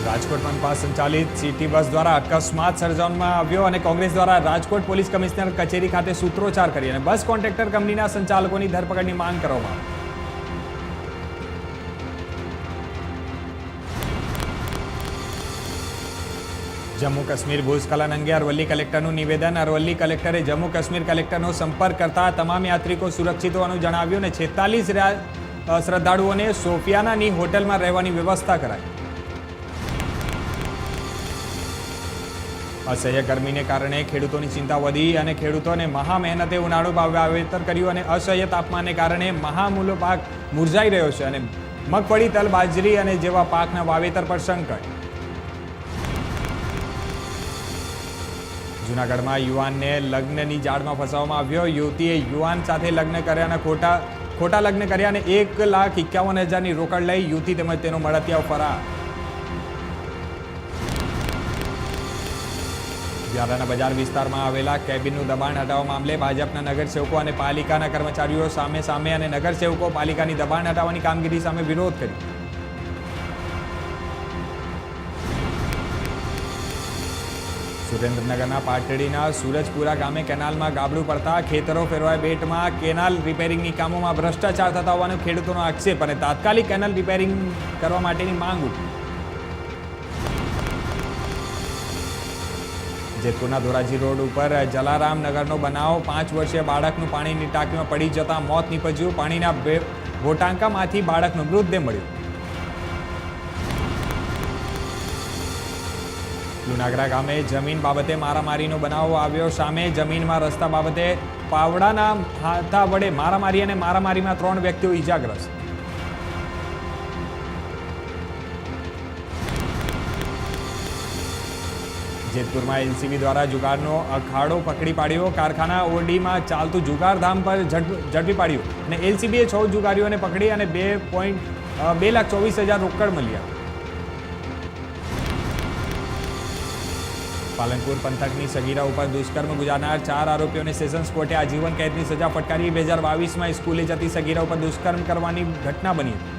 રાજકોટ મનપા સંચાલિત city bus દ્વારા અકસ્માત સર્જવામાં આવ્યો અને કોંગ્રેસ દ્વારા રાજકોટ પોલીસ કમિશનર કચેરી ખાતે સૂત્રોચ્ચાર કરી અને બસ કોન્ટ્રાક્ટર કંપનીના સંચાલકોની ધરપકડની માંગ કરવામાં આવી. જમ્મુ કાશ્મીર ભૂસ્ખલન અંગે અરવલ્લી કલેક્ટરનું નિવેદન. અરવલ્લી કલેક્ટરે જમ્મુ કાશ્મીર કલેક્ટરનો સંપર્ક કરતા તમામ યાત્રિકો સુરક્ષિત હોવાનું જણાવ્યું અને 46 શ્રદ્ધાળુઓને સોફિયાનાની હોટલમાં રહેવાની વ્યવસ્થા કરાઈ. અસહ્ય ગરમીને કારણે ખેડૂતોની ચિંતા વધી અને ખેડૂતોને મહા મહેનતે ઉનાળુ વાવેતર કર્યું અને અસહ્ય તાપમાનને કારણે મહામૂલો પાક મુરઝાઈ રહ્યો છે અને મગફળી, તલ, બાજરી અને જેવા પાકના વાવેતર પર સંકટ. જૂનાગઢમાં યુવાનને લગ્નની જાળમાં ફસાવવામાં આવ્યો. યુવતીએ યુવાન સાથે લગ્ન કર્યા અને ખોટા લગ્ન કર્યા અને 1,51,000ની રોકડ લઈ યુવતી તેમજ તેનો મળતિયાઓ ફરાર. વ્યારાના બજાર વિસ્તારમાં આવેલા કેબિનનું દબાણ હટાવવા મામલે ભાજપના નગરસેવકો અને પાલિકાના કર્મચારીઓ સામે અને નગરસેવકો પાલિકાની દબાણ હટાવવાની કામગીરી સામે વિરોધ કર્યો. સુરેન્દ્રનગરના પાટડીના સૂરજપુરા ગામે કેનાલમાં ગાબડું પડતા ખેતરો ફેરવાય બેટમાં. કેનાલ રિપેરિંગની કામોમાં ભ્રષ્ટાચાર થતા હોવાનો ખેડૂતોનો આક્ષેપ અને તાત્કાલિક કેનાલ રિપેરિંગ કરવા માટેની માંગ ઉઠી. જેતપુરના ધોરાજી રોડ ઉપર જલારામ નગરનો બનાવ. 5 વર્ષીય બાળકનું પાણીની ટાંકીમાં પડી જતા મોત નીપજ્યું. પાણીના ભોટાંકામાંથી બાળકનો મૃતદેહ મળ્યો. લુણાગરા ગામે જમીન બાબતે મારામારીનો બનાવ આવ્યો સામે. જમીનમાં રસ્તા બાબતે પાવડાના હાથા વડે મારામારી અને મારામારીમાં 3 વ્યક્તિઓ ઈજાગ્રસ્ત. જેતપુરમાં એલસીબી દ્વારા જુગારનો અખાડો પકડી પાડ્યો. કારખાના ઓરડીમાં ચાલતું જુગારધામ પર ઝડપી પાડ્યું અને એલસીબીએ 6 જુગારીઓને પકડી અને 2,24,000 રોકડ મળ્યા. પાલનપુર પંથકની સગીરા ઉપર દુષ્કર્મ ગુજારનાર 4 આરોપીઓને સેશન્સ કોર્ટે આજીવન કેદની સજા ફટકારી. 2022માં સ્કૂલે જતી સગીરા ઉપર દુષ્કર્મ કરવાની ઘટના બની હતી.